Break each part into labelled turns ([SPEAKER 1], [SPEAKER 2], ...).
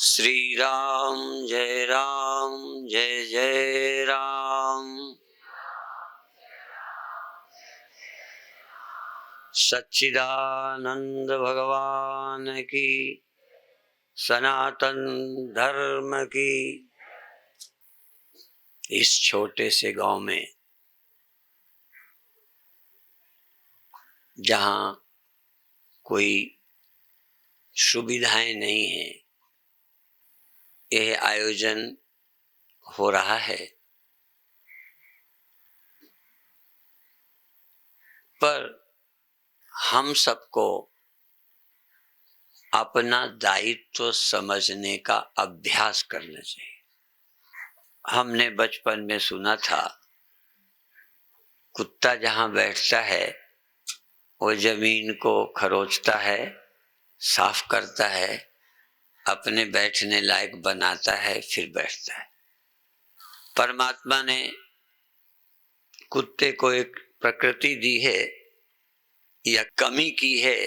[SPEAKER 1] श्री राम जय जय राम। सच्चिदानंद भगवान की, सनातन धर्म की। इस छोटे से गांव में जहां कोई सुविधाएं नहीं है, यह आयोजन हो रहा है। पर हम सबको अपना दायित्व समझने का अभ्यास करना चाहिए। हमने बचपन में सुना था, कुत्ता जहां बैठता है वो जमीन को खरोचता है, साफ करता है, अपने बैठने लायक बनाता है, फिर बैठता है। परमात्मा ने कुत्ते को एक प्रकृति दी है या कमी की है,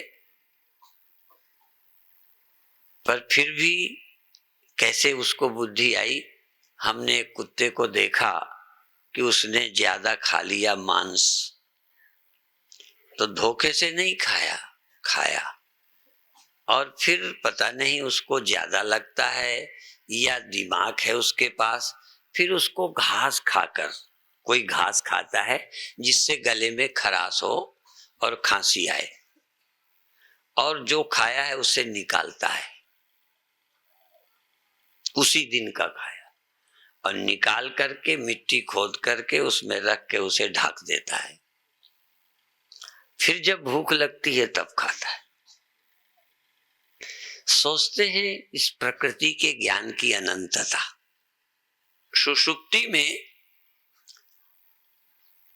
[SPEAKER 1] पर फिर भी कैसे उसको बुद्धि आई। हमने एक कुत्ते को देखा कि उसने ज्यादा खा लिया मांस, तो धोखे से नहीं खाया और फिर पता नहीं उसको ज्यादा लगता है या दिमाग है उसके पास, फिर उसको घास खाकर, कोई घास खाता है जिससे गले में खराश हो और खांसी आए, और जो खाया है उसे निकालता है, उसी दिन का खाया, और निकाल करके मिट्टी खोद करके उसमें रख के उसे ढक देता है। फिर जब भूख लगती है तब खाता है। सोचते हैं इस प्रकृति के ज्ञान की अनंतता। सुषुप्ति में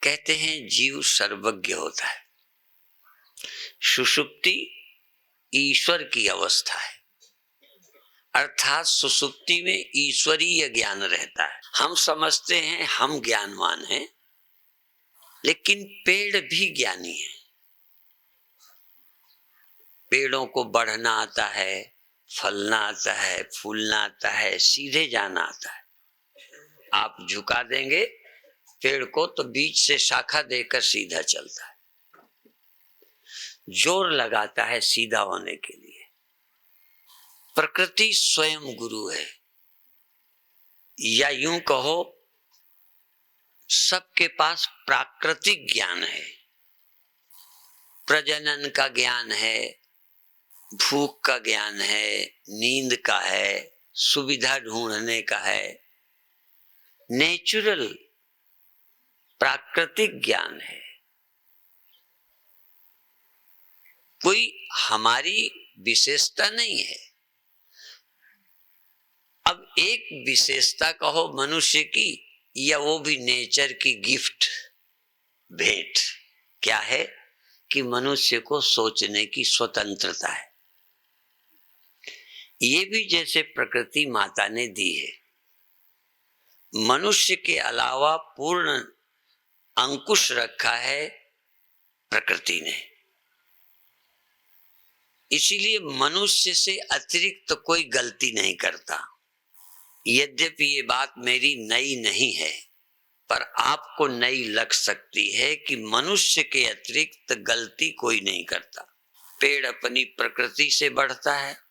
[SPEAKER 1] कहते हैं जीव सर्वज्ञ होता है। सुषुप्ति ईश्वर की अवस्था है, अर्थात सुषुप्ति में ईश्वरीय ज्ञान रहता है। हम समझते हैं हम ज्ञानवान हैं, लेकिन पेड़ भी ज्ञानी है। पेड़ों को बढ़ना आता है, फलना आता है, फूलना आता है, सीधे जाना आता है। आप झुका देंगे पेड़ को तो बीच से शाखा देकर सीधा चलता है, जोर लगाता है सीधा होने के लिए। प्रकृति स्वयं गुरु है, या यूं कहो सबके पास प्राकृतिक ज्ञान है। प्रजनन का ज्ञान है, भूख का ज्ञान है, नींद का है, सुविधा ढूंढने का है, नेचुरल प्राकृतिक ज्ञान है। कोई हमारी विशेषता नहीं है। अब एक विशेषता कहो मनुष्य की, या वो भी नेचर की गिफ्ट, भेंट क्या है कि मनुष्य को सोचने की स्वतंत्रता है। ये भी जैसे प्रकृति माता ने दी है। मनुष्य के अलावा पूर्ण अंकुश रखा है प्रकृति ने, इसीलिए मनुष्य से अतिरिक्त तो कोई गलती नहीं करता। यद्यपि ये बात मेरी नई नहीं है, पर आपको नई लग सकती है कि मनुष्य के अतिरिक्त गलती कोई नहीं करता। पेड़ अपनी प्रकृति से बढ़ता है।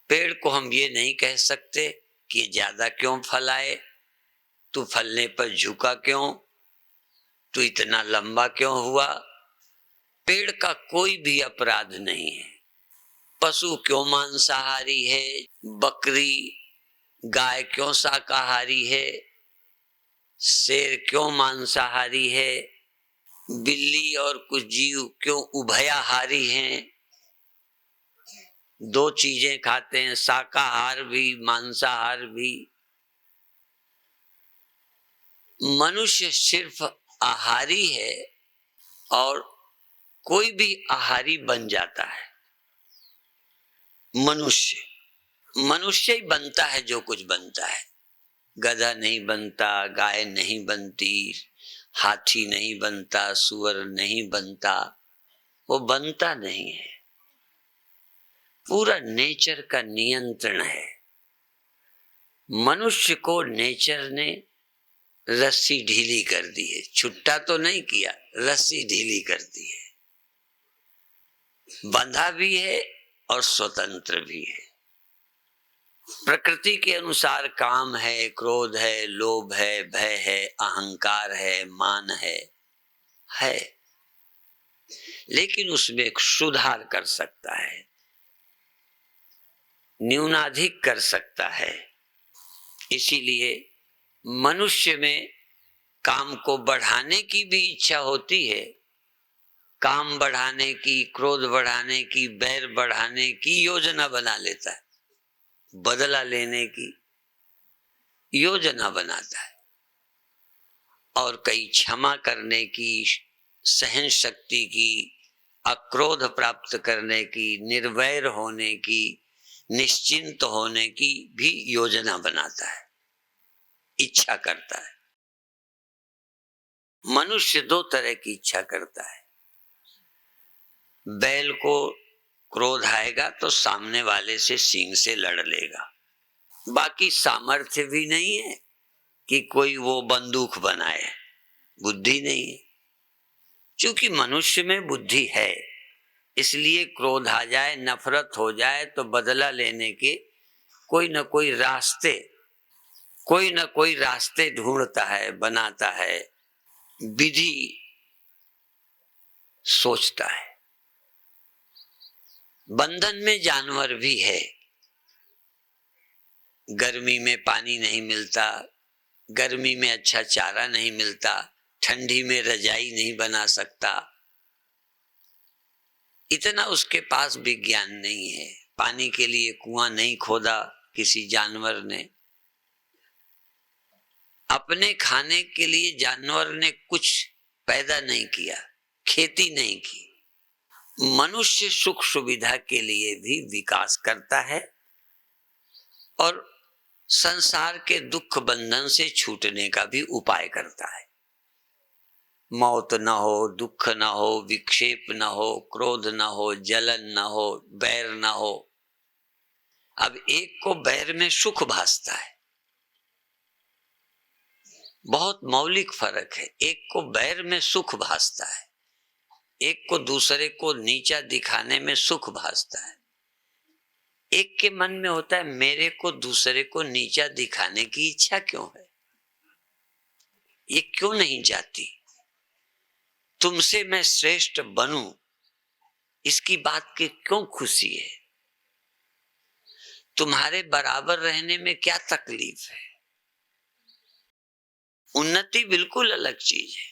[SPEAKER 1] पेड़ को हम ये नहीं कह सकते कि ज्यादा क्यों फल आए, तू फलने पर झुका क्यों, तू इतना लंबा क्यों हुआ। पेड़ का कोई भी अपराध नहीं है। पशु क्यों मांसाहारी है, बकरी गाय क्यों शाकाहारी है, शेर क्यों मांसाहारी है, बिल्ली और कुछ जीव क्यों उभयाहारी हैं। दो चीजें खाते हैं, शाकाहार भी मांसाहार भी। मनुष्य सिर्फ आहारी है, और कोई भी आहारी बन जाता है। मनुष्य ही बनता है जो कुछ बनता है। गधा नहीं बनता, गाय नहीं बनती, हाथी नहीं बनता, सुअर नहीं बनता, वो बनता नहीं है। पूरा नेचर का नियंत्रण है। मनुष्य को नेचर ने रस्सी ढीली कर दी है, छुट्टा तो नहीं किया, रस्सी ढीली कर दी है। बंधा भी है और स्वतंत्र भी है। प्रकृति के अनुसार काम है, क्रोध है, लोभ है, भय है, अहंकार है, मान है। लेकिन उसमें एक सुधार कर सकता है, न्यूनाधिक कर सकता है। इसीलिए मनुष्य में काम को बढ़ाने की भी इच्छा होती है, काम बढ़ाने की, क्रोध बढ़ाने की, बैर बढ़ाने की योजना बना लेता है, बदला लेने की योजना बनाता है, और कई क्षमा करने की, सहन शक्ति की, अक्रोध प्राप्त करने की, निर्वैर होने की, निश्चिंत होने की भी योजना बनाता है, इच्छा करता है। मनुष्य दो तरह की इच्छा करता है। बैल को क्रोध आएगा तो सामने वाले से सींग से लड़ लेगा, बाकी सामर्थ्य भी नहीं है कि कोई वो बंदूक बनाए, बुद्धि नहीं है। क्योंकि मनुष्य में बुद्धि है, इसलिए क्रोध आ जाए, नफरत हो जाए तो बदला लेने के कोई न कोई रास्ते ढूंढता है, बनाता है, विधि सोचता है। बंधन में जानवर भी है। गर्मी में पानी नहीं मिलता, गर्मी में अच्छा चारा नहीं मिलता, ठंडी में रजाई नहीं बना सकता, इतना उसके पास विज्ञान नहीं है। पानी के लिए कुआं नहीं खोदा किसी जानवर ने। अपने खाने के लिए जानवर ने कुछ पैदा नहीं किया, खेती नहीं की। मनुष्य सुख सुविधा के लिए भी विकास करता है और संसार के दुख बंधन से छूटने का भी उपाय करता है। मौत न हो, दुख न हो, विक्षेप न हो, क्रोध न हो, जलन न हो, बैर न हो। अब एक को बैर में सुख भासता है, बहुत मौलिक फर्क है। एक को बैर में सुख भासता है, एक को दूसरे को नीचा दिखाने में सुख भासता है। एक के मन में होता है मेरे को दूसरे को नीचा दिखाने की इच्छा क्यों है, ये क्यों नहीं जाती, तुमसे मैं श्रेष्ठ बनूं, इसकी बात की क्यों खुशी है, तुम्हारे बराबर रहने में क्या तकलीफ है। उन्नति बिल्कुल अलग चीज है।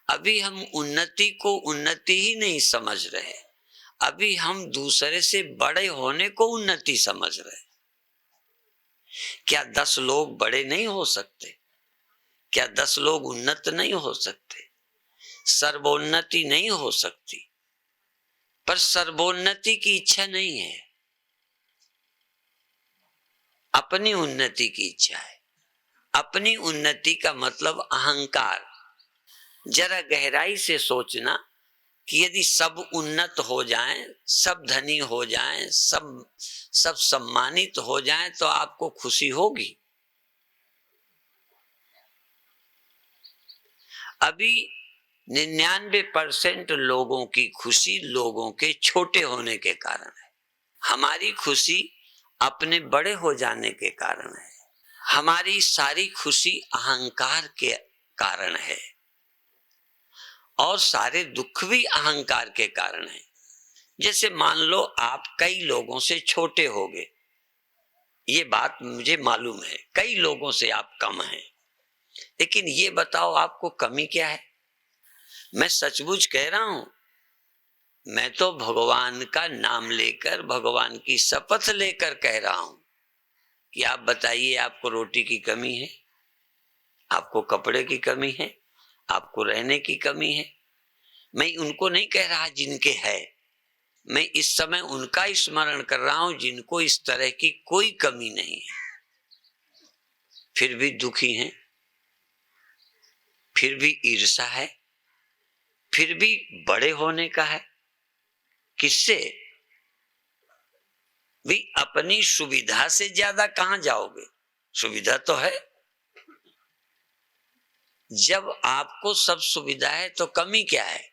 [SPEAKER 1] अभी हम उन्नति को उन्नति ही नहीं समझ रहे, अभी हम दूसरे से बड़े होने को उन्नति समझ रहे। क्या 10 लोग बड़े नहीं हो सकते? क्या 10 लोग उन्नत नहीं हो सकते? सर्वोन्नति नहीं हो सकती, पर सर्वोन्नति की इच्छा नहीं है, अपनी उन्नति की इच्छा है। अपनी उन्नति का मतलब अहंकार। जरा गहराई से सोचना कि यदि सब उन्नत हो जाएं, सब धनी हो जाएं, सब सम्मानित हो जाएं तो आपको खुशी होगी? अभी 99% लोगों की खुशी लोगों के छोटे होने के कारण है। हमारी खुशी अपने बड़े हो जाने के कारण है। हमारी सारी खुशी अहंकार के कारण है और सारे दुख भी अहंकार के कारण है। जैसे मान लो आप कई लोगों से छोटे होगे, ये बात मुझे मालूम है, कई लोगों से आप कम हैं, लेकिन ये बताओ आपको कमी क्या है? मैं सचमुच कह रहा हूं, मैं तो भगवान का नाम लेकर, भगवान की शपथ लेकर कह रहा हूं कि आप बताइए, आपको रोटी की कमी है, आपको कपड़े की कमी है, आपको रहने की कमी है। मैं उनको नहीं कह रहा जिनके है, मैं इस समय उनका स्मरण कर रहा हूं जिनको इस तरह की कोई कमी नहीं है, फिर भी दुखी हैं, फिर भी ईर्ष्या है, फिर भी बड़े होने का है। किससे? भी अपनी सुविधा से ज्यादा कहां जाओगे? सुविधा तो है। जब आपको सब सुविधा है तो कमी क्या है?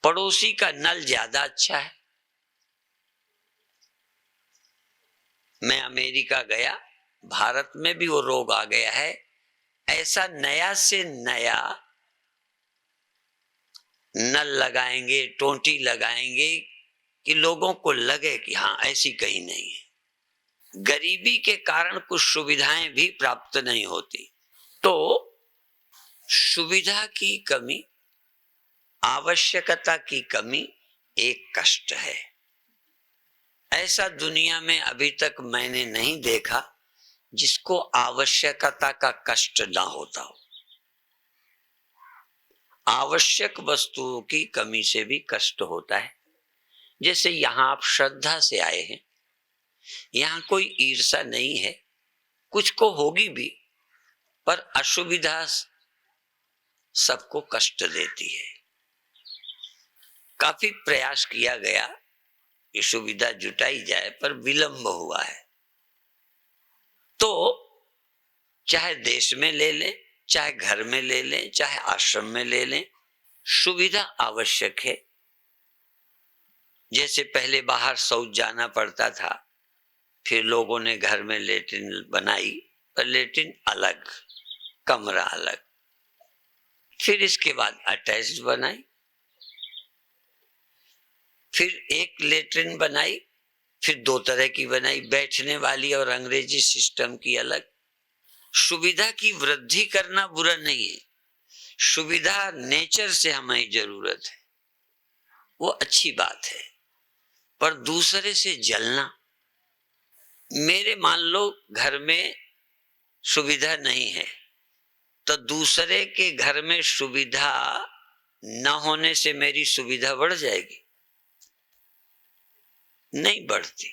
[SPEAKER 1] पड़ोसी का नल ज्यादा अच्छा है। मैं अमेरिका गया, भारत में भी वो रोग आ गया है। ऐसा नया से नया नल लगाएंगे, टोंटी लगाएंगे कि लोगों को लगे कि हाँ ऐसी कहीं नहीं है। गरीबी के कारण कुछ सुविधाएं भी प्राप्त नहीं होती। तो सुविधा की कमी, आवश्यकता की कमी एक कष्ट है। ऐसा दुनिया में अभी तक मैंने नहीं देखा जिसको आवश्यकता का कष्ट ना होता हो। आवश्यक वस्तुओं की कमी से भी कष्ट होता है। जैसे यहां आप श्रद्धा से आए हैं, यहां कोई ईर्षा नहीं है, कुछ को होगी भी, पर असुविधा सबको कष्ट देती है। काफी प्रयास किया गया कि सुविधा जुटाई जाए, पर विलंब हुआ है। तो चाहे देश में ले लें, चाहे घर में ले लें, चाहे आश्रम में ले लें, सुविधा आवश्यक है। जैसे पहले बाहर शौच जाना पड़ता था, फिर लोगों ने घर में लेट्रिन बनाई, पर लेट्रिन अलग, कमरा अलग। फिर इसके बाद अटैच्ड बनाई, फिर एक लेट्रिन बनाई, फिर दो तरह की बनाई, बैठने वाली और अंग्रेजी सिस्टम की अलग। सुविधा की वृद्धि करना बुरा नहीं है, सुविधा नेचर से हमें जरूरत है, वो अच्छी बात है। पर दूसरे से जलना, मेरे मान लो घर में सुविधा नहीं है, तो दूसरे के घर में सुविधा न होने से मेरी सुविधा बढ़ जाएगी? नहीं बढ़ती।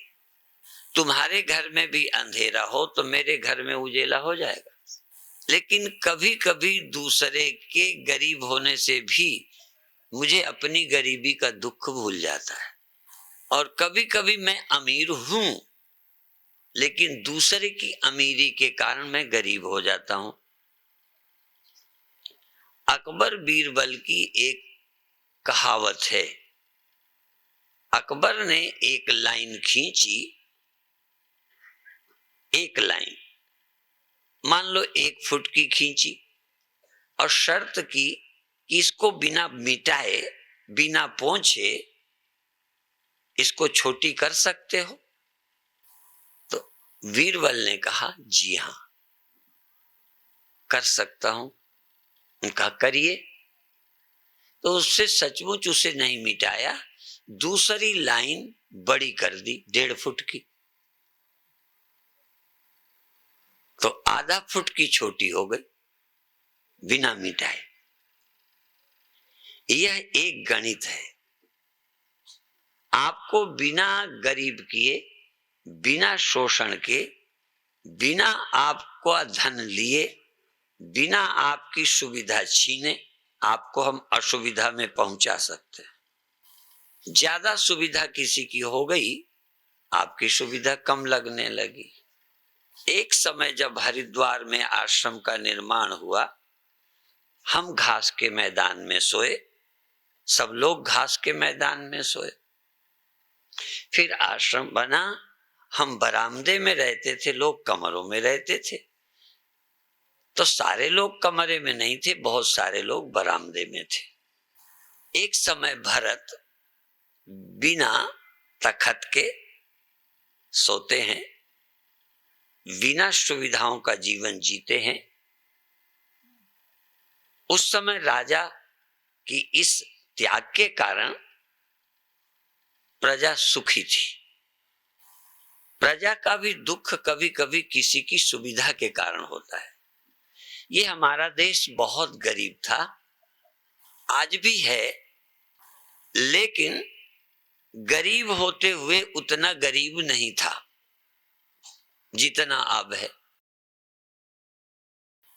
[SPEAKER 1] तुम्हारे घर में भी अंधेरा हो तो मेरे घर में उजेला हो जाएगा। लेकिन कभी कभी दूसरे के गरीब होने से भी मुझे अपनी गरीबी का दुख भूल जाता है। और कभी कभी मैं अमीर हूं, लेकिन दूसरे की अमीरी के कारण मैं गरीब हो जाता हूं। अकबर बीरबल की एक कहावत है। अकबर ने एक लाइन खींची, एक लाइन मान लो 1 फुट की खींची, और शर्त की कि इसको बिना मिटाए, बिना पोंछे इसको छोटी कर सकते हो? तो बीरबल ने कहा जी हां कर सकता हूं। उनका करिए। तो उससे सचमुच उसे नहीं मिटाया, दूसरी लाइन बड़ी कर दी 1.5 फुट की, तो आधा फुट की छोटी हो गई बिना मिटाए। यह एक गणित है। आपको बिना गरीब किए, बिना शोषण के, बिना आपको धन लिए, बिना आपकी सुविधा छीने, आपको हम असुविधा में पहुंचा सकते हैं। ज्यादा सुविधा किसी की हो गई, आपकी सुविधा कम लगने लगी। एक समय जब हरिद्वार में आश्रम का निर्माण हुआ, हम घास के मैदान में सोए, सब लोग घास के मैदान में सोए। फिर आश्रम बना, हम बरामदे में रहते थे, लोग कमरों में रहते थे। तो सारे लोग कमरे में नहीं थे, बहुत सारे लोग बरामदे में थे। एक समय भरत बिना तखत के सोते हैं, बिना सुविधाओं का जीवन जीते हैं। उस समय राजा की इस त्याग के कारण प्रजा सुखी थी। प्रजा का भी दुख कभी कभी किसी की सुविधा के कारण होता है। ये हमारा देश बहुत गरीब था, आज भी है, लेकिन गरीब होते हुए उतना गरीब नहीं था जितना अब है।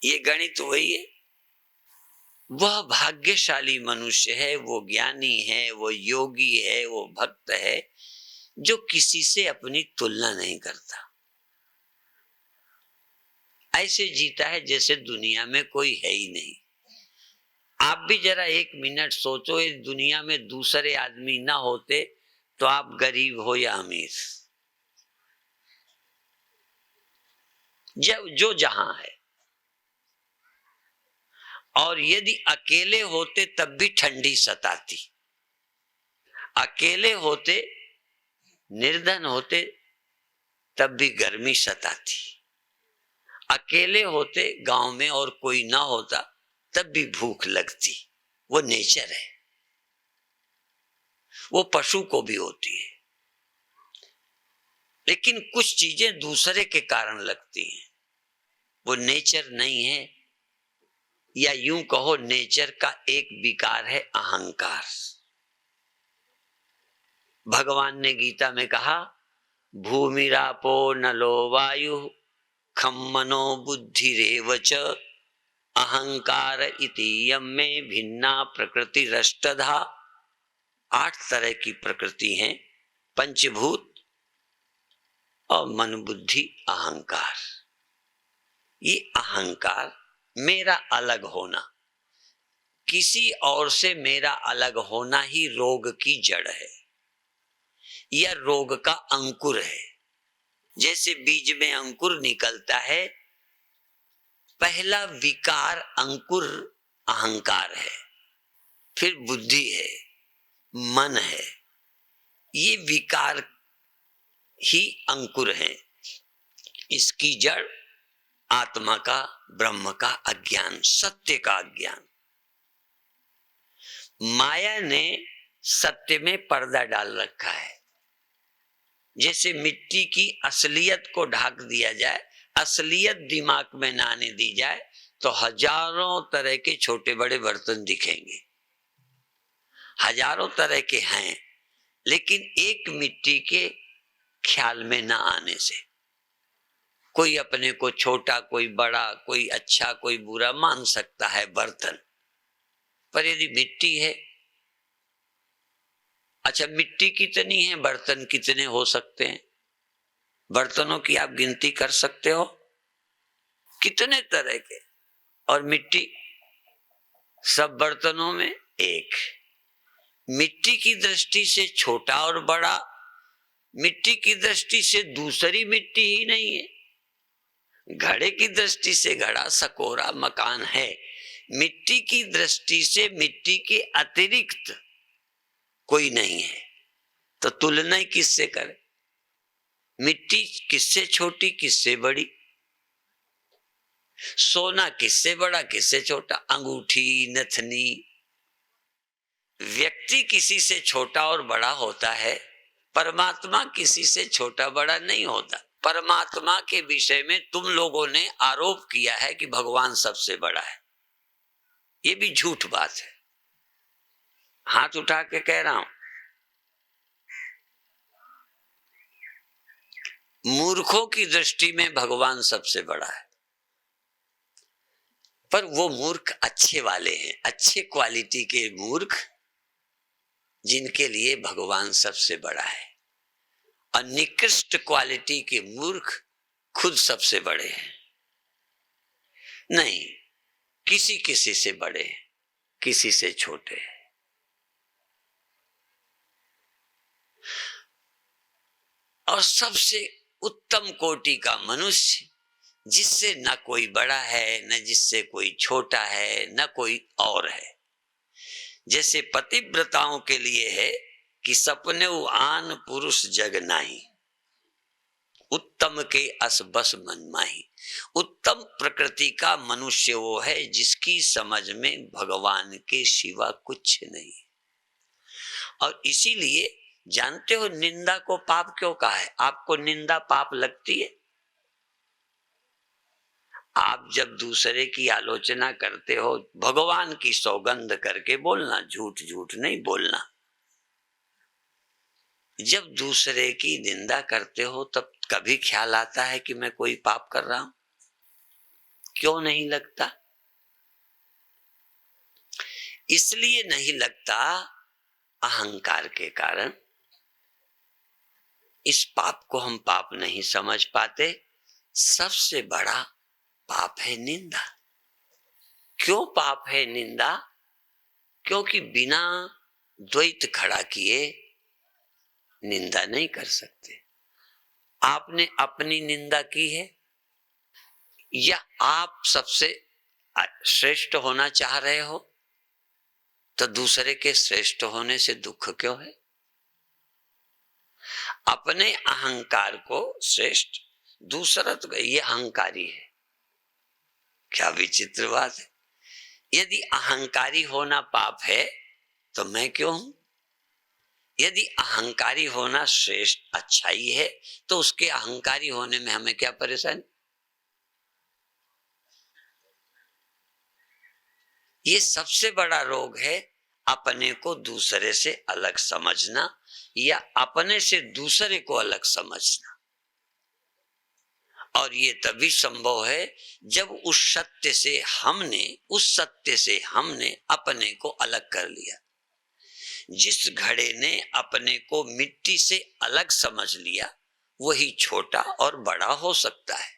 [SPEAKER 1] ये गणित वही है। वह भाग्यशाली मनुष्य है, वो ज्ञानी है, वो योगी है, वो भक्त है, जो किसी से अपनी तुलना नहीं करता, ऐसे जीता है जैसे दुनिया में कोई है ही नहीं। आप भी जरा एक मिनट सोचो, इस दुनिया में दूसरे आदमी ना होते तो आप गरीब हो या अमीर, जब जो जहां है, और यदि अकेले होते तब भी ठंडी सताती, अकेले होते, निर्धन होते तब भी गर्मी सताती, अकेले होते गांव में और कोई ना होता तब भी भूख लगती। वो नेचर है, वो पशु को भी होती है। लेकिन कुछ चीजें दूसरे के कारण लगती हैं, वो नेचर नहीं है, या यूं कहो नेचर का एक विकार है अहंकार। भगवान ने गीता में कहा, भूमिरापो नलो वायु खम मनो बुद्धिरेव च अहंकार इति यम में भिन्ना प्रकृति रष्टधा। 8 तरह की प्रकृति हैं, पंचभूत और मन बुद्धि अहंकार। ये अहंकार मेरा अलग होना, किसी और से मेरा अलग होना ही रोग की जड़ है, यह रोग का अंकुर है। जैसे बीज में अंकुर निकलता है, पहला विकार अंकुर अहंकार है, फिर बुद्धि है, मन है, ये विकार ही अंकुर है। इसकी जड़ आत्मा का, ब्रह्म का अज्ञान, सत्य का अज्ञान। माया ने सत्य में पर्दा डाल रखा है। जैसे मिट्टी की असलियत को ढक दिया जाए, असलियत दिमाग में ना आने दी जाए, तो हजारों तरह के छोटे बड़े बर्तन दिखेंगे, हजारों तरह के हैं, लेकिन एक मिट्टी के ख्याल में ना आने से कोई अपने को छोटा, कोई बड़ा, कोई अच्छा, कोई बुरा मान सकता है बर्तन। पर यदि मिट्टी है, अच्छा मिट्टी कितनी है, बर्तन कितने हो सकते हैं? बर्तनों की आप गिनती कर सकते हो, कितने तरह के, और मिट्टी सब बर्तनों में एक। मिट्टी की दृष्टि से छोटा और बड़ा, मिट्टी की दृष्टि से दूसरी मिट्टी ही नहीं है। घड़े की दृष्टि से घड़ा सकोरा मकान है, मिट्टी की दृष्टि से मिट्टी के अतिरिक्त कोई नहीं है। तो तुलना किससे करें? मिट्टी किससे छोटी, किससे बड़ी? सोना किससे बड़ा, किससे छोटा? अंगूठी, नथनी। व्यक्ति किसी से छोटा और बड़ा होता है, परमात्मा किसी से छोटा बड़ा नहीं होता। परमात्मा के विषय में तुम लोगों ने आरोप किया है कि भगवान सबसे बड़ा है, ये भी झूठ बात है। हाथ उठा के कह रहा हूं, मूर्खों की दृष्टि में भगवान सबसे बड़ा है, पर वो मूर्ख अच्छे वाले हैं, अच्छे क्वालिटी के मूर्ख, जिनके लिए भगवान सबसे बड़ा है। और निकृष्ट क्वालिटी के मूर्ख खुद सबसे बड़े हैं। नहीं, किसी किसी से बड़े, किसी से छोटे। और सबसे उत्तम कोटि का मनुष्य, जिससे न कोई बड़ा है, न जिससे कोई छोटा है, न कोई और है। जैसे पतिव्रताओं के लिए है कि सपने आन पुरुष जग नाही, उत्तम के अस बस मन माही। उत्तम प्रकृति का मनुष्य वो है जिसकी समझ में भगवान के सिवा कुछ नहीं। और इसीलिए जानते हो निंदा को पाप क्यों कहा है? आपको निंदा पाप लगती है? आप जब दूसरे की आलोचना करते हो, भगवान की सौगंध करके बोलना, झूठ झूठ नहीं बोलना। जब दूसरे की निंदा करते हो तब कभी ख्याल आता है कि मैं कोई पाप कर रहा हूं? क्यों नहीं लगता? इसलिए नहीं लगता, अहंकार के कारण। इस पाप को हम पाप नहीं समझ पाते। सबसे बड़ा पाप है निंदा। क्यों पाप है निंदा? क्योंकि बिना द्वैत खड़ा किए निंदा नहीं कर सकते। आपने अपनी निंदा की है या आप सबसे श्रेष्ठ होना चाह रहे हो, तो दूसरे के श्रेष्ठ होने से दुख क्यों है? अपने अहंकार को श्रेष्ठ, दूसरा तो ये अहंकारी है। क्या विचित्र बात है। यदि अहंकारी होना पाप है तो मैं क्यों हूं? यदि अहंकारी होना श्रेष्ठ अच्छाई है तो उसके अहंकारी होने में हमें क्या परेशानी? ये सबसे बड़ा रोग है, अपने को दूसरे से अलग समझना या अपने से दूसरे को अलग समझना। और ये तभी संभव है जब उस सत्य से हमने अपने को अलग कर लिया। जिस घड़े ने अपने को मिट्टी से अलग समझ लिया वही छोटा और बड़ा हो सकता है।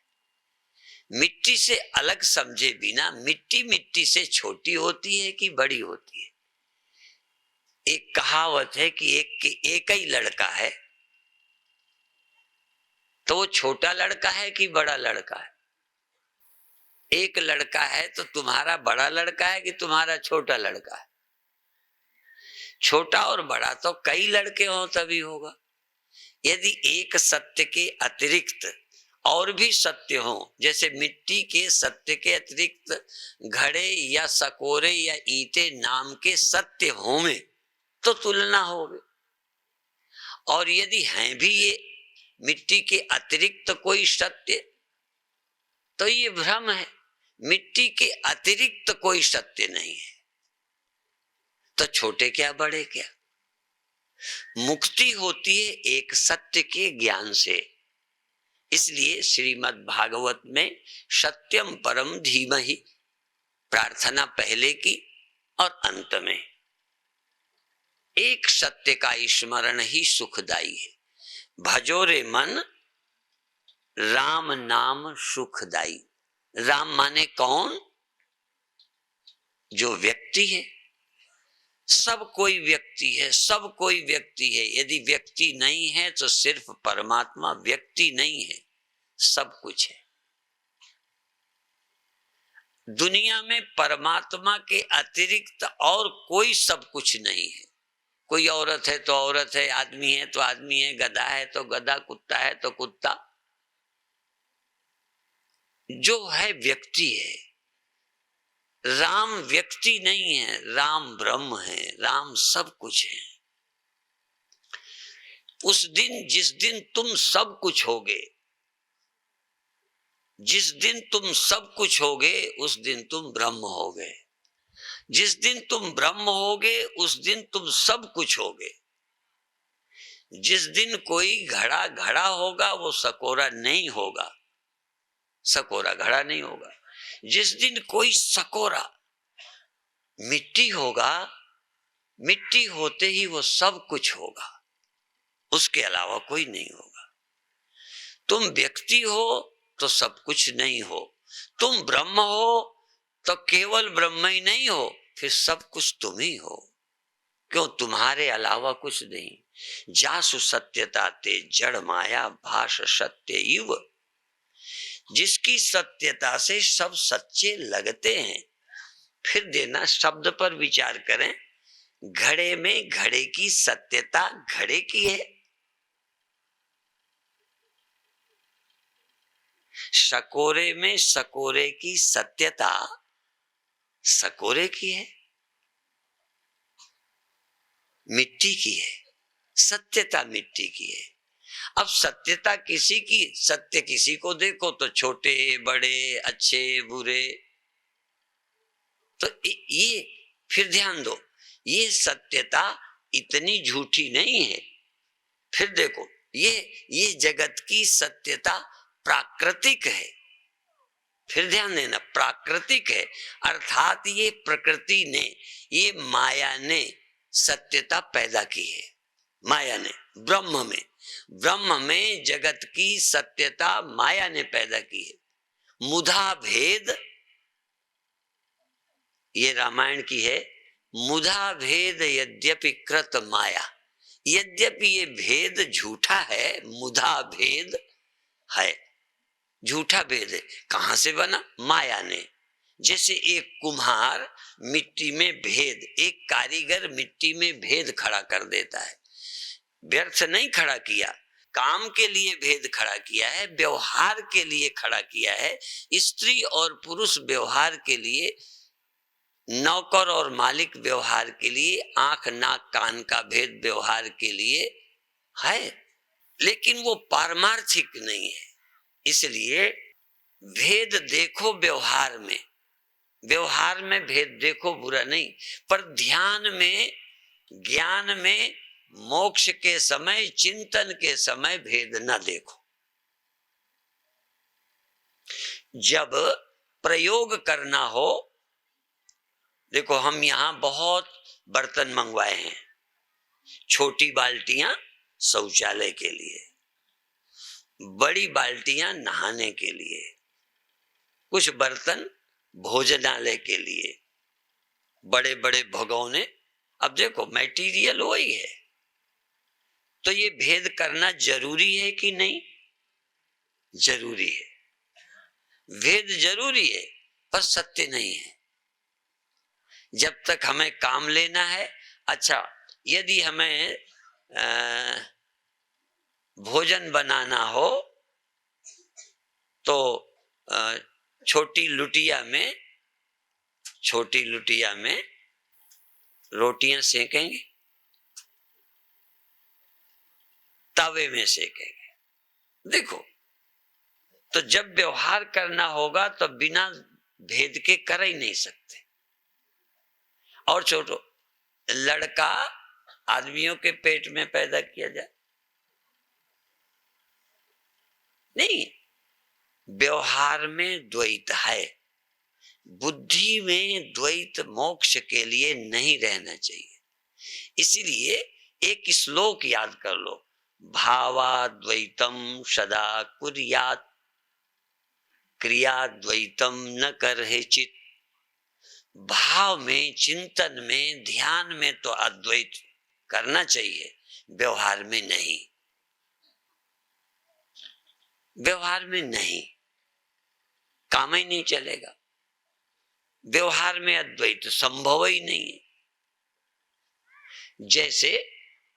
[SPEAKER 1] मिट्टी से अलग समझे बिना मिट्टी मिट्टी से छोटी होती है कि बड़ी होती है? एक कहावत है कि एक ही लड़का है, तो वो छोटा लड़का है कि बड़ा लड़का है? एक लड़का है तो तुम्हारा बड़ा लड़का है कि तुम्हारा छोटा लड़का है? छोटा और बड़ा तो कई लड़के हो तभी होगा। यदि एक सत्य के अतिरिक्त और भी सत्य हो, जैसे मिट्टी के सत्य के अतिरिक्त घड़े या सकोरे या ईंटे नाम के सत्य होंगे तो तुलना होगी। और यदि हैं भी ये मिट्टी के अतिरिक्त कोई सत्य तो ये भ्रम है। मिट्टी के अतिरिक्त कोई सत्य नहीं है, तो छोटे क्या बड़े क्या? मुक्ति होती है एक सत्य के ज्ञान से। इसलिए श्रीमद् भागवत में सत्यम परम धीमहि प्रार्थना पहले की और अंत में एक सत्य का स्मरण ही सुखदाई है। भजो रे मन राम नाम सुखदाई। राम माने कौन? जो व्यक्ति है। सब कोई व्यक्ति है, सब कोई व्यक्ति है। यदि व्यक्ति नहीं है तो सिर्फ परमात्मा व्यक्ति नहीं है, सब कुछ है। दुनिया में परमात्मा के अतिरिक्त और कोई सब कुछ नहीं है। कोई औरत है तो औरत है, आदमी है तो आदमी है, गधा है तो गधा, कुत्ता है तो कुत्ता। जो है व्यक्ति है। राम व्यक्ति नहीं है, राम ब्रह्म है, राम सब कुछ है। उस दिन जिस दिन तुम सब कुछ होगे, जिस दिन तुम सब कुछ होगे उस दिन तुम ब्रह्म होगे। जिस दिन तुम ब्रह्म होगे उस दिन तुम सब कुछ होगे। जिस दिन कोई घड़ा घड़ा होगा वो सकोरा नहीं होगा, सकोरा घड़ा नहीं होगा। जिस दिन कोई सकोरा मिट्टी होगा, मिट्टी होते ही वो सब कुछ होगा, उसके अलावा कोई नहीं होगा। तुम व्यक्ति हो तो सब कुछ नहीं हो, तुम ब्रह्म हो तो केवल ब्रह्म ही नहीं हो, फिर सब कुछ तुम ही हो। क्यों? तुम्हारे अलावा कुछ नहीं। जासु सत्यता ते जड़ माया भाष सत्य युव। जिसकी सत्यता से सब सच्चे लगते हैं। फिर देना शब्द पर विचार करें। घड़े में घड़े की सत्यता घड़े की है, सकोरे में सकोरे की सत्यता सकोरे की है, मिट्टी की है। सत्यता मिट्टी की है। अब सत्यता किसी की, सत्य किसी को देखो तो छोटे बड़े अच्छे बुरे, तो ये फिर ध्यान दो, ये सत्यता इतनी झूठी नहीं है। फिर देखो ये जगत की सत्यता प्राकृतिक है। फिर ध्यान देना, प्राकृतिक है, अर्थात ये प्रकृति ने, ये माया ने सत्यता पैदा की है। माया ने, ब्रह्म में जगत की सत्यता माया ने पैदा की है। मुधा भेद, ये रामायण की है। मुधा भेद यद्यपि कृत माया, यद्यपि ये भेद झूठा है, मुधा भेद है, झूठा भेद है। कहां से बना? माया ने। जैसे एक कुम्हार मिट्टी में भेद, एक कारीगर मिट्टी में भेद खड़ा कर देता है, व्यर्थ नहीं खड़ा किया, काम के लिए भेद खड़ा किया है, व्यवहार के लिए खड़ा किया है। स्त्री और पुरुष व्यवहार के लिए, नौकर और मालिक व्यवहार के लिए, आंख नाक कान का भेद व्यवहार के लिए है, लेकिन वो पारमार्थिक नहीं है। इसलिए भेद देखो व्यवहार में, व्यवहार में भेद देखो, बुरा नहीं, पर ध्यान में, ज्ञान में, मोक्ष के समय, चिंतन के समय भेद न देखो। जब प्रयोग करना हो, देखो हम यहां बहुत बर्तन मंगवाए हैं, छोटी बाल्टियां शौचालय के लिए, बड़ी बाल्टियां नहाने के लिए, कुछ बर्तन भोजनालय के लिए, बड़े बड़े भगोने। अब देखो मटेरियल वही है, तो ये भेद करना जरूरी है कि नहीं? जरूरी है, भेद जरूरी है, पर सत्य नहीं है। जब तक हमें काम लेना है, अच्छा यदि हमें भोजन बनाना हो तो छोटी लुटिया में रोटियां सेकेंगे, तवे में सेकेंगे। देखो, तो जब व्यवहार करना होगा तो बिना भेद के कर ही नहीं सकते। और छोटो, लड़का आदमियों के पेट में पैदा किया जाए नहीं, व्यवहार में द्वैत है, बुद्धि में द्वैत मोक्ष के लिए नहीं रहना चाहिए। इसीलिए एक श्लोक याद कर लो, भावाद्वैतम सदा कुर्यात्, क्रियाद्वैतम न करहे चित्। भाव में, चिंतन में, ध्यान में तो अद्वैत करना चाहिए, व्यवहार में नहीं, व्यवहार में नहीं, काम ही नहीं चलेगा। व्यवहार में अद्वैत संभव ही नहीं है। जैसे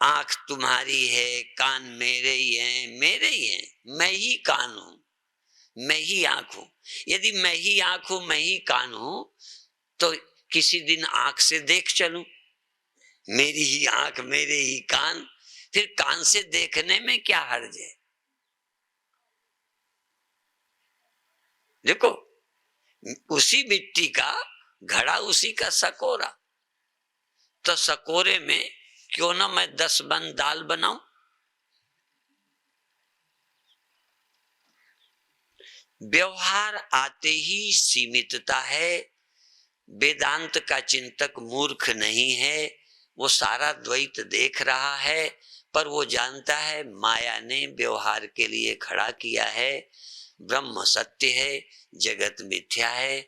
[SPEAKER 1] आंख तुम्हारी है, कान मेरे ही हैं, मेरे ही हैं, मैं ही कान हूं, मैं ही आंख हूं। यदि मैं ही आंख हूं, मैं ही कान हूं, तो किसी दिन आंख से देख चलूं, मेरी ही आंख, मेरे ही कान, फिर कान से देखने में क्या हर्ज है? देखो, उसी मिट्टी का घड़ा, उसी का सकोरा, तो सकोरे में क्यों ना मैं 10 मन दाल बनाऊं? व्यवहार आते ही सीमितता है। वेदांत का चिंतक मूर्ख नहीं है, वो सारा द्वैत देख रहा है, पर वो जानता है माया ने व्यवहार के लिए खड़ा किया है, ब्रह्म सत्य है, जगत मिथ्या है,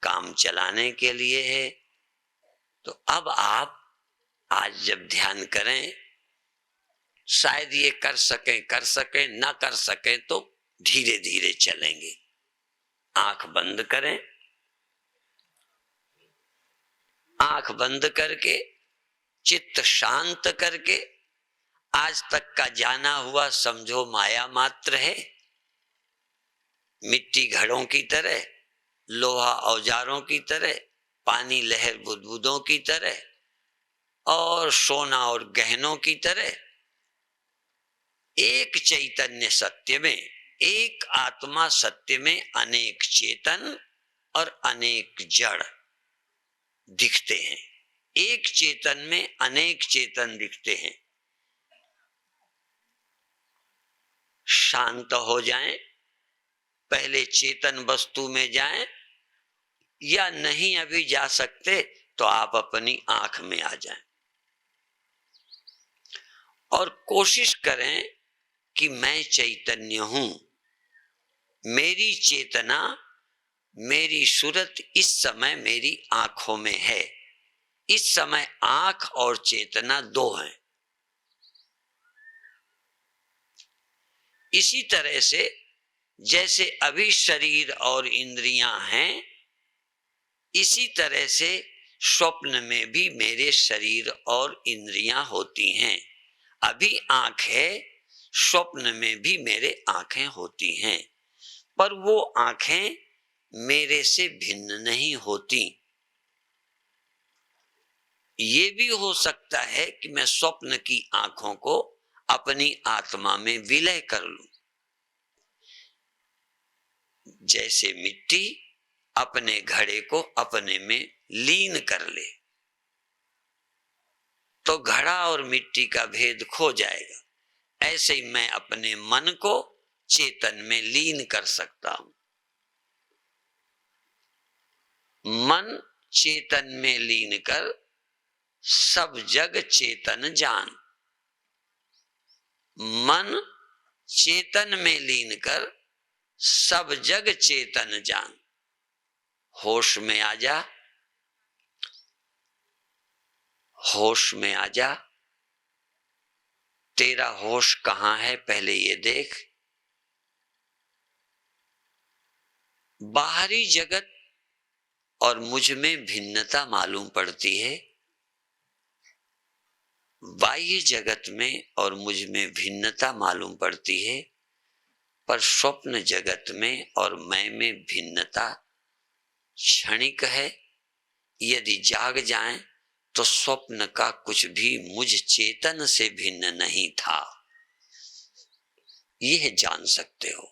[SPEAKER 1] काम चलाने के लिए है। तो अब आप आज जब ध्यान करें, शायद ये कर सकें, ना कर सकें तो धीरे धीरे चलेंगे। आंख बंद करें, आंख बंद करके, चित्त शांत करके, आज तक का जाना हुआ समझो माया मात्र है, मिट्टी घड़ों की तरह, लोहा औजारों की तरह, पानी लहर बुदबुदों की तरह, और सोना और गहनों की तरह, एक चैतन्य सत्य में, एक आत्मा सत्य में अनेक चेतन और अनेक जड़ दिखते हैं। एक चेतन में अनेक चेतन दिखते हैं। शांत हो जाएं, पहले चेतन वस्तु में जाएं, या नहीं अभी जा सकते तो आप अपनी आंख में आ जाएं। और कोशिश करें कि मैं चैतन्य हूं, मेरी चेतना, मेरी सूरत इस समय मेरी आंखों में है। इस समय आंख और चेतना दो हैं। इसी तरह से जैसे अभी शरीर और इंद्रियां हैं, इसी तरह से स्वप्न में भी मेरे शरीर और इंद्रियां होती हैं। अभी आंख है, स्वप्न में भी मेरे आंखें होती हैं, पर वो आंखें मेरे से भिन्न नहीं होती। ये भी हो सकता है कि मैं स्वप्न की आंखों को अपनी आत्मा में विलय कर लूं, जैसे मिट्टी अपने घड़े को अपने में लीन कर ले, तो घड़ा और मिट्टी का भेद खो जाएगा। ऐसे ही मैं अपने मन को चेतन में लीन कर सकता हूं। मन चेतन में लीन कर सब जग चेतन जान। मन चेतन में लीन कर सब जग चेतन जान। होश में आ जा, होश में आ जा। तेरा होश कहां है पहले ये देख। बाहरी जगत और मुझ में भिन्नता मालूम पड़ती है, बाह्य जगत में और मुझ में भिन्नता मालूम पड़ती है, पर स्वप्न जगत में और मैं में भिन्नता क्षणिक है। यदि जाग जाएं तो स्वप्न का कुछ भी मुझ चेतन से भिन्न नहीं था, यह जान सकते हो।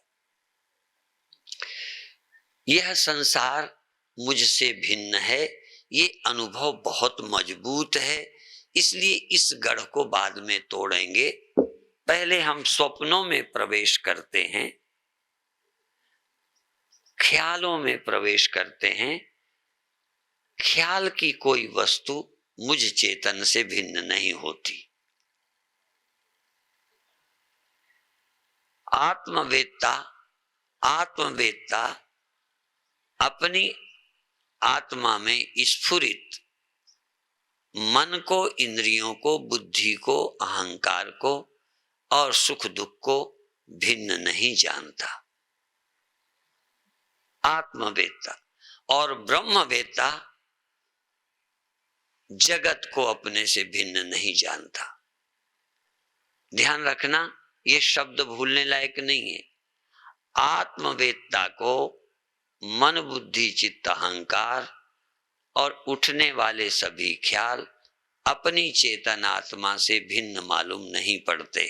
[SPEAKER 1] यह संसार मुझसे भिन्न है, ये अनुभव बहुत मजबूत है, इसलिए इस गढ़ को बाद में तोड़ेंगे। पहले हम स्वप्नों में प्रवेश करते हैं, ख्यालों में प्रवेश करते हैं। ख्याल की कोई वस्तु मुझ चेतन से भिन्न नहीं होती। आत्मवेत्ता अपनी आत्मा में स्फुरित मन को, इंद्रियों को, बुद्धि को, अहंकार को और सुख दुख को भिन्न नहीं जानता। आत्मवेत्ता और ब्रह्मवेत्ता जगत को अपने से भिन्न नहीं जानता। ध्यान रखना, ये शब्द भूलने लायक नहीं है। आत्मवेत्ता को मन, बुद्धि, चित्त, अहंकार और उठने वाले सभी ख्याल अपनी चेतन आत्मा से भिन्न मालूम नहीं पड़ते।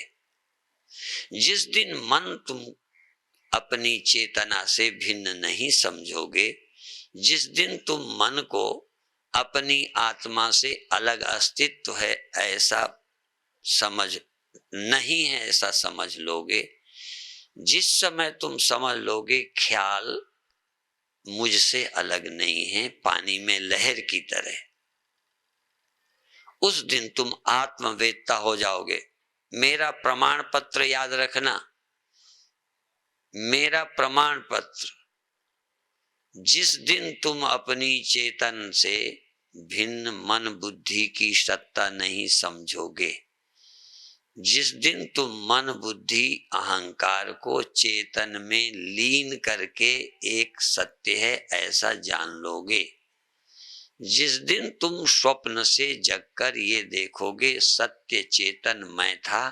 [SPEAKER 1] जिस दिन मन तुम अपनी चेतना से भिन्न नहीं समझोगे, जिस दिन तुम मन को अपनी आत्मा से अलग अस्तित्व है ऐसा समझ नहीं है ऐसा समझ लोगे, जिस समय तुम समझ लोगे ख्याल मुझसे अलग नहीं है, पानी में लहर की तरह, उस दिन तुम आत्मवेत्ता हो जाओगे। मेरा प्रमाण पत्र याद रखना, मेरा प्रमाण पत्र, जिस दिन तुम अपनी चेतन से भिन्न मन बुद्धि की सत्ता नहीं समझोगे, जिस दिन तुम मन बुद्धि अहंकार को चेतन में लीन करके एक सत्य है ऐसा जान लोगे, जिस दिन तुम स्वप्न से जगकर ये देखोगे सत्य चेतन मैं था,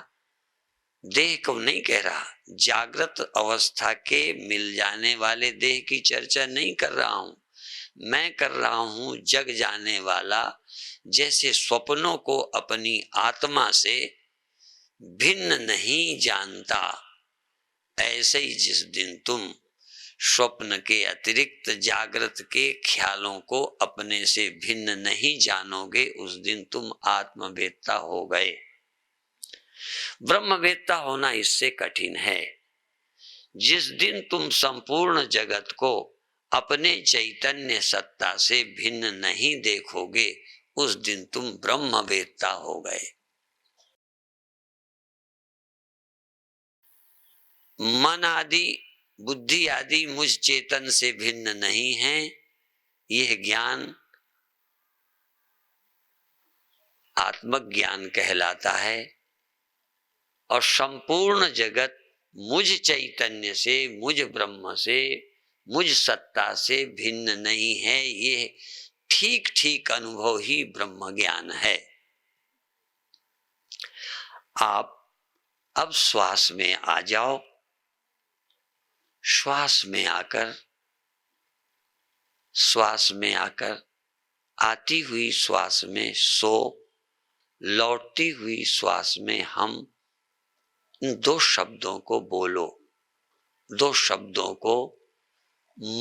[SPEAKER 1] देह को नहीं कह रहा, जागृत अवस्था के मिल जाने वाले देह की चर्चा नहीं कर रहा हूं, मैं कर रहा हूं जग जाने वाला, जैसे स्वप्नों को अपनी आत्मा से भिन्न नहीं जानता, ऐसे ही जिस दिन तुम स्वप्न के अतिरिक्त जागृत के ख्यालों को अपने से भिन्न नहीं जानोगे, उस दिन तुम आत्मवेत्ता हो गए। ब्रह्मवेत्ता होना इससे कठिन है। जिस दिन तुम संपूर्ण जगत को अपने चैतन्य सत्ता से भिन्न नहीं देखोगे, उस दिन तुम ब्रह्मवेत्ता हो गए। मन आदि बुद्धि आदि मुझ चेतन से भिन्न नहीं है। यह ज्ञान आत्मज्ञान कहलाता है और संपूर्ण जगत मुझ चैतन्य से, मुझ ब्रह्म से, मुझ सत्ता से भिन्न नहीं है। ये ठीक ठीक अनुभव ही ब्रह्म ज्ञान है। आप अब श्वास में आ जाओ। श्वास में आकर आती हुई श्वास में सो, लौटती हुई श्वास में हम इन दो शब्दों को बोलो। दो शब्दों को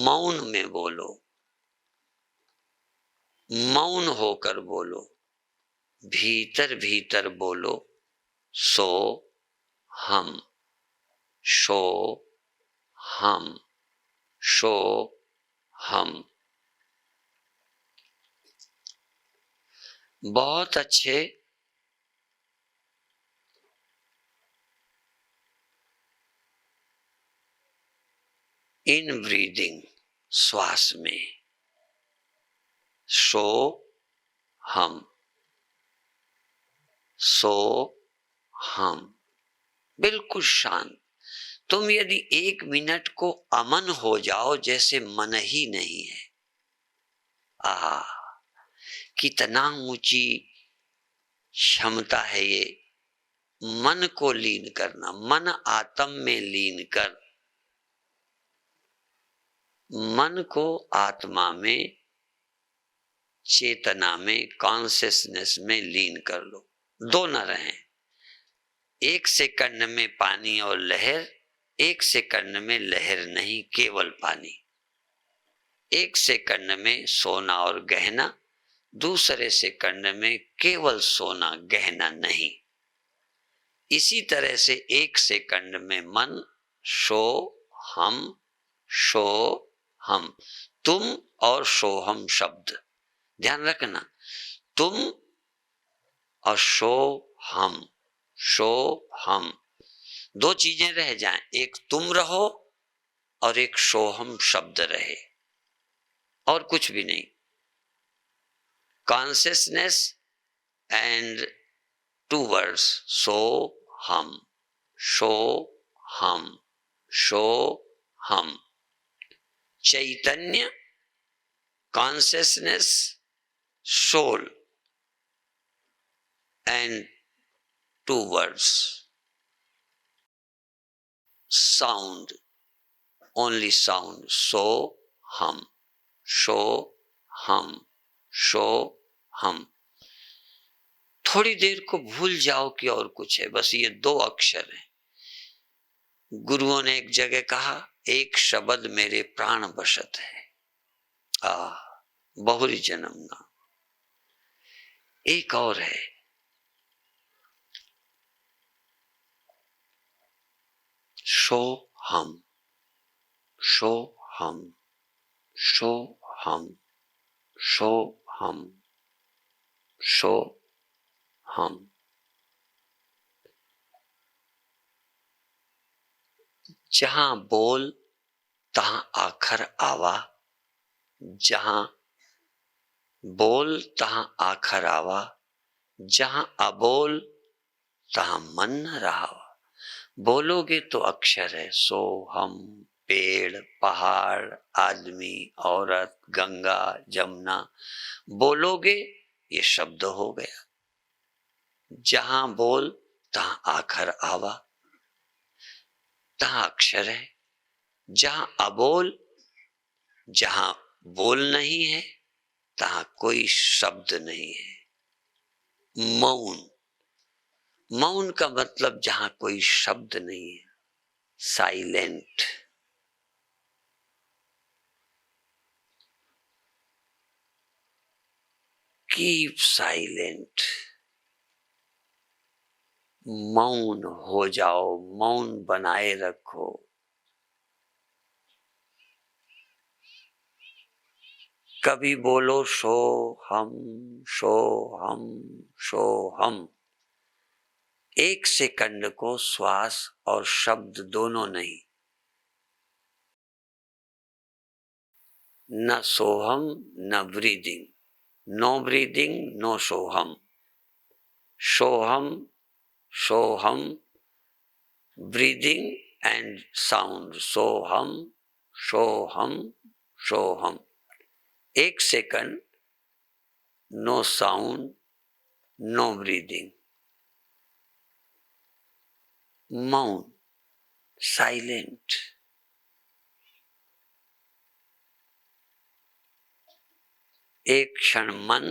[SPEAKER 1] मौन में बोलो, मौन होकर बोलो, भीतर भीतर बोलो। सो हम, शो हम, शो हम। बहुत अच्छे। इन ब्रीदिंग, श्वास में सो हम, सो हम, बिल्कुल शांत। तुम यदि 1 मिनट को अमन हो जाओ, जैसे मन ही नहीं है। कितना ऊंची क्षमता है ये, मन को लीन करना। मन आत्म में लीन कर, मन को आत्मा में, चेतना में, कॉन्शियसनेस में लीन कर लो। दो न रहें। 1 सेकंड में पानी और लहर, 1 सेकंड में लहर नहीं, केवल पानी। 1 सेकंड में सोना और गहना, दूसरे सेकंड में केवल सोना, गहना नहीं। इसी तरह से 1 सेकंड में मन, शो हम, शो हम। तुम और सोहम शब्द ध्यान रखना। तुम और शो हम, शो हम, दो चीजें रह जाएं। एक तुम रहो और एक सोहम शब्द रहे, और कुछ भी नहीं। कॉन्शियसनेस एंड 2 वर्ड्स, सो हम, शो हम, शो हम। चैतन्य, consciousness, soul and 2 words, sound, only sound, so hum, शो हम, शो हम। थोड़ी देर को भूल जाओ कि और कुछ है, बस ये 2 अक्षर हैं। गुरुओं ने एक जगह कहा, एक शब्द मेरे प्राण बसत है। बहुरी जन्म ना। एक और है, शो हम, शो हम, शो हम, शो हम, शो हम। जहां बोल तहां आखर आवा, जहां बोल तहां आखर आवा, जहां अबोल तहां मन न रहा। बोलोगे तो अक्षर है, सो हम, पेड़, पहाड़, आदमी, औरत, गंगा, जमुना। बोलोगे ये शब्द हो गया। जहां बोल तहां आखर आवा, तहां अक्षर है। जहां अबोल, जहां बोल नहीं है, तहां कोई शब्द नहीं है। मौन, मौन का मतलब जहां कोई शब्द नहीं है, साइलेंट। कीप साइलेंट, मौन हो जाओ, मौन बनाए रखो। कभी बोलो सो हम, सो हम, सो हम। एक सेकंड को श्वास और शब्द दोनों नहीं, न सोहम न ब्रीदिंग, नो ब्रीदिंग नो सोहम, सोहम सोहम ब्रीदिंग एंड साउंड, सोहम सोहम सोहम। एक second no sound no breathing, मौन, साइलेंट। एक क्षण मन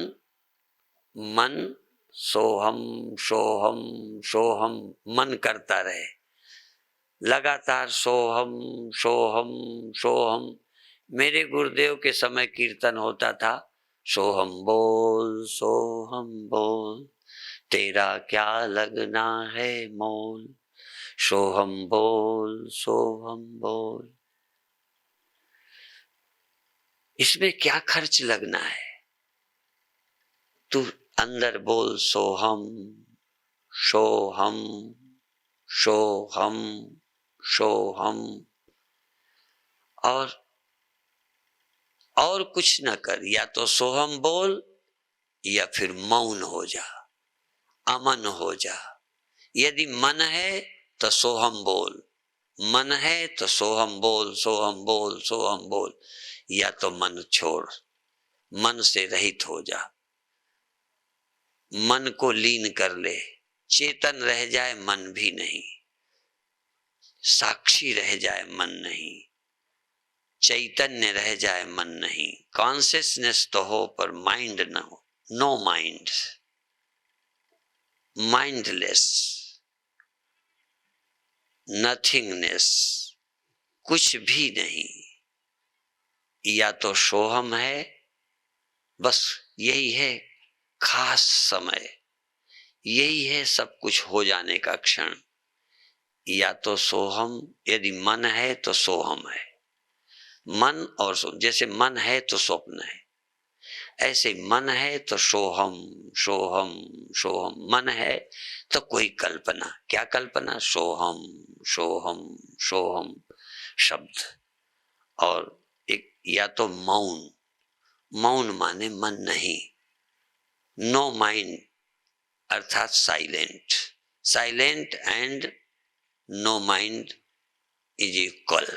[SPEAKER 1] मन सोहम सोहम सोहम मन करता रहे, लगातार सोहम सोहम सोहम। मेरे गुरुदेव के समय कीर्तन होता था, सोहम बोल तेरा क्या लगना है मोल, सोहम बोल। इसमें क्या खर्च लगना है? तू अंदर बोल सोहम सोहम सोहम सोहम, और कुछ न कर, या तो सोहम बोल या फिर मौन हो जा, अमन हो जा। यदि मन है तो सोहम बोल, मन है तो सोहम बोल सोहम बोल सोहम बोल, या तो मन छोड़, मन से रहित हो जा, मन को लीन कर ले, चेतन रह जाए मन भी नहीं, साक्षी रह जाए मन नहीं, चैतन्य रह जाए मन नहीं। कॉन्शियसनेस तो हो पर माइंड न हो, नो माइंड, माइंडलेस, नथिंगनेस, कुछ भी नहीं। या तो सोहम है, बस यही है खास समय, यही है सब कुछ हो जाने का क्षण। या तो सोहम, यदि मन है तो सोहम है, मन और सोहम, जैसे मन है तो स्वप्न है, ऐसे मन है तो सोहम सोहम सोहम। मन है तो कोई कल्पना, क्या कल्पना? सोहम सोहम सोहम शब्द। और एक या तो मौन, मौन माने मन नहीं, नो माइंड अर्थात silent, silent and no mind is equal,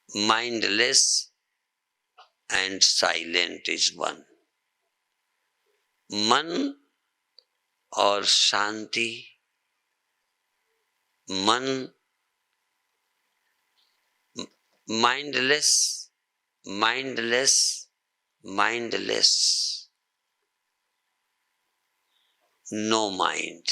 [SPEAKER 1] mindless and silent is one. मन और शांति, मन mindless, mindless, mindless, no mind.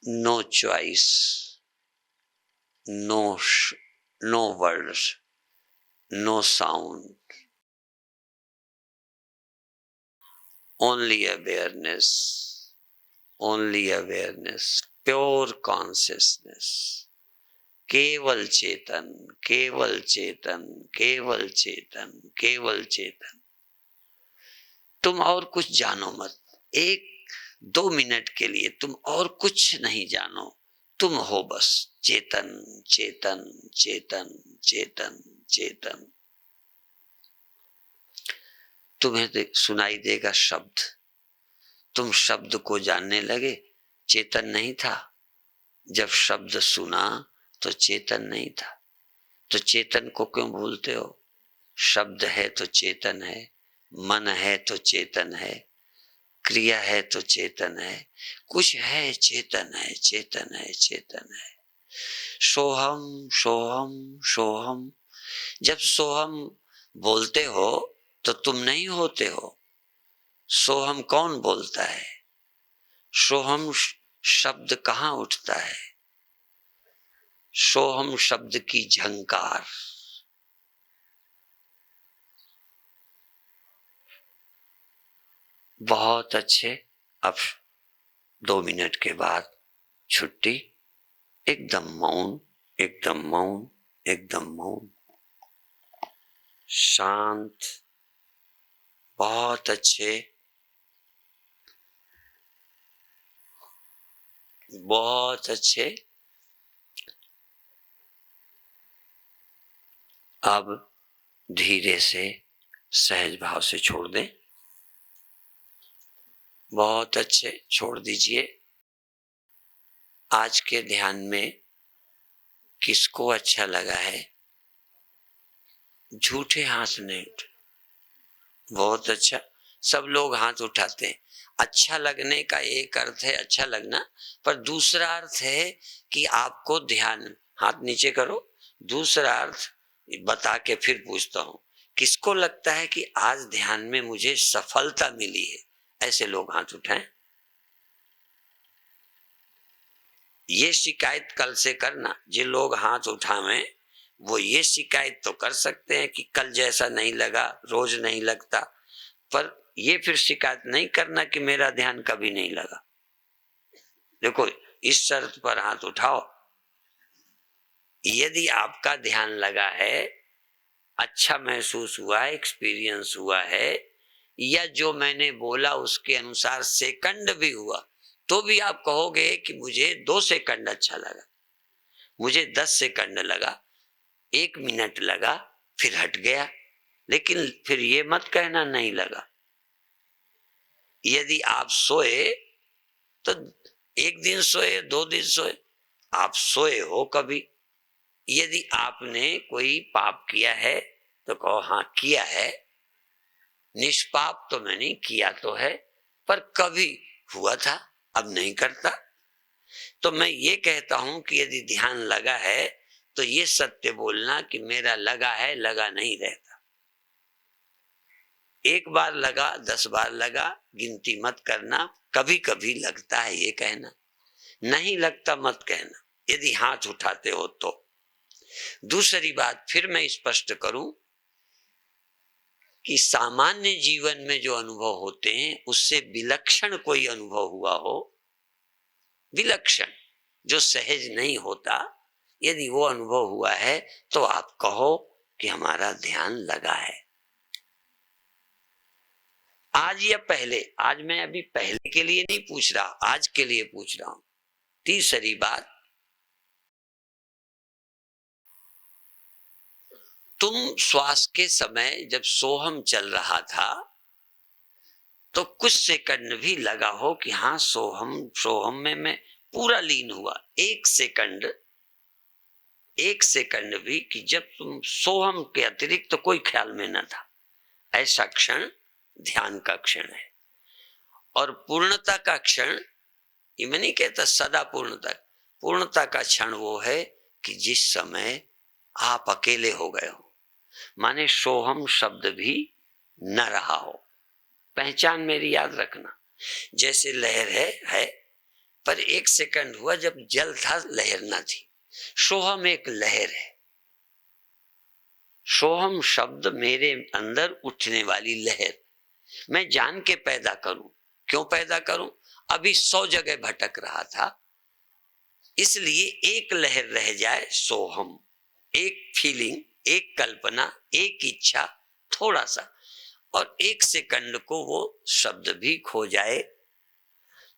[SPEAKER 1] No choice, no words, no sound, only awareness, only awareness, pure consciousness, केवल चेतन, केवल चेतन, केवल चेतन, केवल चेतन। तुम और कुछ जानो मत, 1-2 मिनट के लिए तुम और कुछ नहीं जानो, तुम हो बस चेतन चेतन चेतन चेतन चेतन। तुम्हें सुनाई देगा शब्द, तुम शब्द को जानने लगे, चेतन नहीं था। जब शब्द सुना तो चेतन नहीं था, तो चेतन को क्यों भूलते हो? शब्द है तो चेतन है, मन है तो चेतन है, क्रिया है तो चेतन है, कुछ है चेतन है, चेतन है, चेतन है। सोहम सोहम सोहम। जब सोहम बोलते हो तो तुम नहीं होते हो। सोहम कौन बोलता है? सोहम शब्द कहाँ उठता है? सोहम शब्द की झंकार। बहुत अच्छे। अब 2 मिनट के बाद छुट्टी, एकदम मौन, एकदम मौन, एकदम मौन, शांत, बहुत अच्छे, बहुत अच्छे। अब धीरे से सहज भाव से छोड़ दें। बहुत अच्छे, छोड़ दीजिए। आज के ध्यान में किसको अच्छा लगा है? झूठे हाथ नहीं उठे। बहुत अच्छा, सब लोग हाथ उठाते हैं। अच्छा लगने का एक अर्थ है अच्छा लगना, पर दूसरा अर्थ है कि आपको ध्यान, हाथ नीचे करो। दूसरा अर्थ बता के फिर पूछता हूं, किसको लगता है कि आज ध्यान में मुझे सफलता मिली है? ऐसे लोग हाथ उठाएं। ये शिकायत कल से करना। जो लोग हाथ उठावें वो ये शिकायत तो कर सकते हैं कि कल जैसा नहीं लगा, रोज नहीं लगता, पर ये फिर शिकायत नहीं करना कि मेरा ध्यान कभी नहीं लगा। देखो, इस शर्त पर हाथ उठाओ, यदि आपका ध्यान लगा है, अच्छा महसूस हुआ है, एक्सपीरियंस हुआ है, या जो मैंने बोला उसके अनुसार सेकंड भी हुआ, तो भी आप कहोगे कि मुझे 2 सेकंड अच्छा लगा, मुझे 10 सेकंड लगा, 1 मिनट लगा, फिर हट गया। लेकिन फिर ये मत कहना नहीं लगा। यदि आप सोए तो 1 दिन सोए, 2 दिन सोए, आप सोए हो कभी। यदि आपने कोई पाप किया है तो कहो हाँ किया है, निष्पाप तो मैंने किया तो है, पर कभी हुआ था, अब नहीं करता। तो मैं ये कहता हूं कि यदि ध्यान लगा है तो ये सत्य बोलना कि मेरा लगा है, लगा नहीं रहता। 1 बार लगा, 10 बार लगा, गिनती मत करना। कभी कभी लगता है ये कहना, नहीं लगता मत कहना, यदि हाथ उठाते हो तो। दूसरी बात फिर मैं स्पष्ट करूं कि सामान्य जीवन में जो अनुभव होते हैं उससे विलक्षण कोई अनुभव हुआ हो, विलक्षण, जो सहज नहीं होता, यदि वो अनुभव हुआ है तो आप कहो कि हमारा ध्यान लगा है। आज या पहले, आज मैं अभी पहले के लिए नहीं पूछ रहा, आज के लिए पूछ रहा हूं। तीसरी बात, तुम श्वास के समय जब सोहम चल रहा था तो कुछ सेकंड भी लगा हो कि हाँ सोहम, सोहम में मैं पूरा लीन हुआ। 1 सेकंड भी कि जब तुम सोहम के अतिरिक्त तो कोई ख्याल में न था, ऐसा क्षण ध्यान का क्षण है। और पूर्णता का क्षण, ये मैं नहीं कहता सदा पूर्णता, पूर्णता का क्षण वो है कि जिस समय आप अकेले हो गए हो, माने सोहम शब्द भी न रहा हो। पहचान मेरी याद रखना, जैसे लहर है, पर 1 सेकंड हुआ जब जल था, लहर ना थी। सोहम एक लहर है। सोहम शब्द मेरे अंदर उठने वाली लहर, मैं जान के पैदा करूं। क्यों पैदा करूं? अभी 100 जगह भटक रहा था, इसलिए एक लहर रह जाए, सोहम, एक फीलिंग, एक कल्पना, एक इच्छा, थोड़ा सा, और 1 सेकंड को वो शब्द भी खो जाए,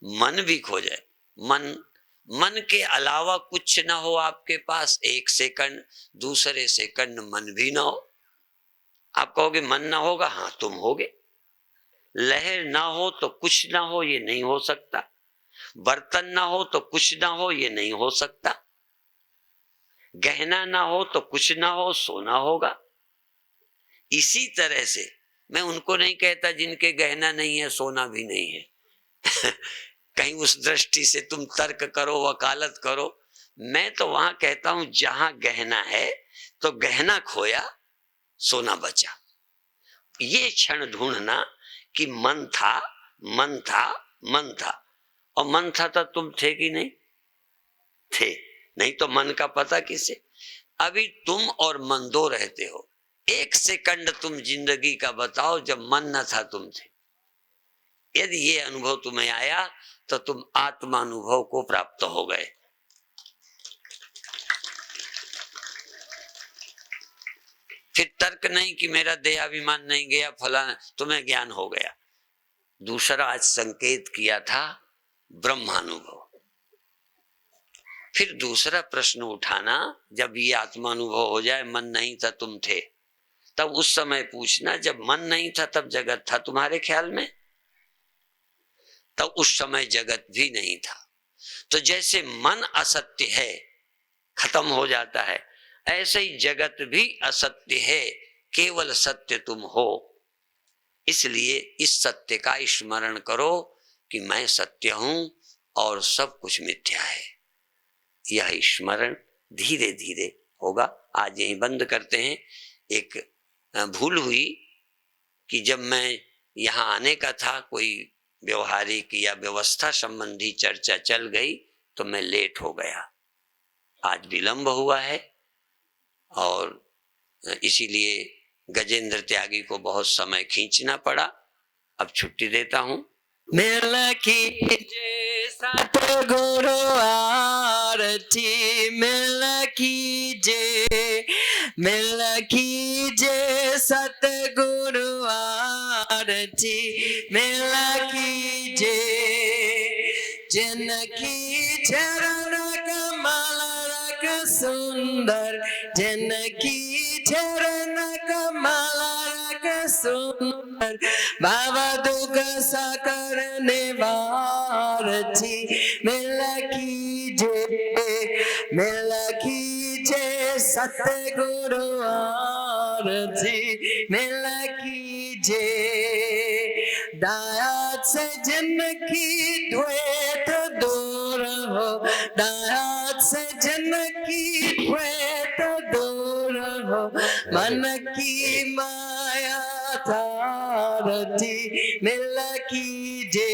[SPEAKER 1] मन भी खो जाए। मन के अलावा कुछ ना हो आपके पास 1 सेकंड, दूसरे सेकंड मन भी ना हो। आप कहोगे मन ना होगा, हाँ तुम होगे। लहर ना हो तो कुछ ना हो, ये नहीं हो सकता। बर्तन ना हो तो कुछ ना हो, ये नहीं हो सकता। गहना ना हो तो कुछ ना हो, सोना होगा। इसी तरह से मैं उनको नहीं कहता जिनके गहना नहीं है, सोना भी नहीं है कहीं उस दृष्टि से तुम तर्क करो, वकालत करो। मैं तो वहां कहता हूं जहां गहना है तो गहना खोया, सोना बचा। ये क्षण ढूंढना कि मन था, मन था, मन था, और मन था तो तुम थे कि नहीं थे? नहीं तो मन का पता किसे? अभी तुम और मन 2 रहते हो। 1 सेकंड तुम जिंदगी का बताओ जब मन न था, तुम थे। यदि ये अनुभव तुम्हें आया तो तुम आत्मानुभव को प्राप्त हो गए। फिर तर्क नहीं कि मेरा देहाभिमान नहीं गया, फलाना, तुम्हें ज्ञान हो गया। दूसरा आज संकेत किया था ब्रह्मानुभव। फिर दूसरा प्रश्न उठाना, जब ये आत्मानुभव हो जाए, मन नहीं था तुम थे, तब उस समय पूछना, जब मन नहीं था तब जगत था तुम्हारे ख्याल में? तब उस समय जगत भी नहीं था। तो जैसे मन असत्य है, खत्म हो जाता है, ऐसे ही जगत भी असत्य है, केवल सत्य तुम हो। इसलिए इस सत्य का स्मरण करो कि मैं सत्य हूं और सब कुछ मिथ्या है। यह स्मरण धीरे धीरे होगा। आज यही बंद करते हैं। एक भूल हुई कि जब मैं यहाँ आने का था, कोई व्यवहारिक या व्यवस्था संबंधी चर्चा चल गई तो मैं लेट हो गया। आज विलंब हुआ है और इसीलिए गजेंद्र त्यागी को बहुत समय खींचना पड़ा। अब छुट्टी देता हूं।
[SPEAKER 2] मिल कीजे सतगुरु आरती, मिल कीजे, मिल कीजे सतगुरु आरती, मिल कीजे, जिनकी चरण कमल रख सुंदर, जिनकी चरण कमल रख सुंदर, बाबा दुख साकर निवारती, मिल कीजे, मिल कीजे सतगुरु आरती, मिल कीजे, दायात से जिनकी द्वैत दूर हो, दायात से जिनकी द्वैत दूर हो, मन की माया तारती, मिल कीजे,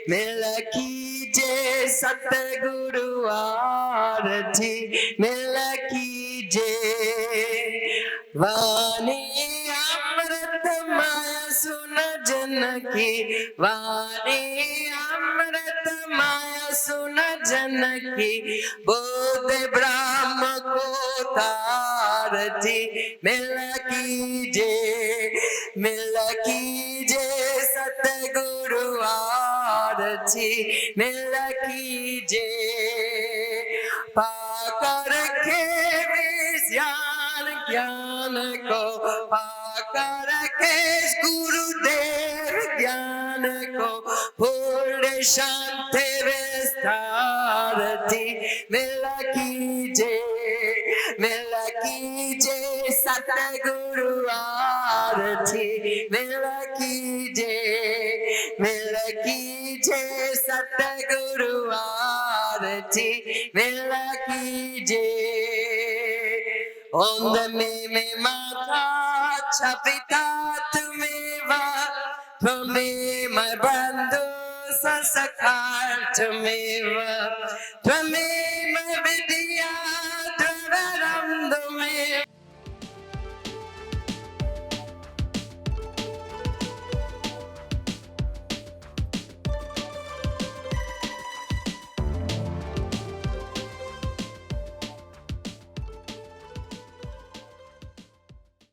[SPEAKER 2] मिल कीजे सतगुरु आरती, मिल कीजे, वाणी अमृत माया सुन जनकी, वाणी अमृत माया सुन जनकी, बोध ब्रह्म को तारती, मिल कीजे, मिल कीजे सतगुरु आरती, मिल कीजे, पाकर के विज्ञान ज्ञान को, पाकर के गुरुदेव ज्ञान को, पूर्ण शांति विस्तारती, मिल कीजे, मिल कीजे सतगुरु आरती, मिल कीजे, मिल कीजे सतगुरु आरती, मिल कीजे, ओम में माता छपिता तुम्हें, त्वमेव बंधु संस्कार, त्वमेव त्वमेव विधि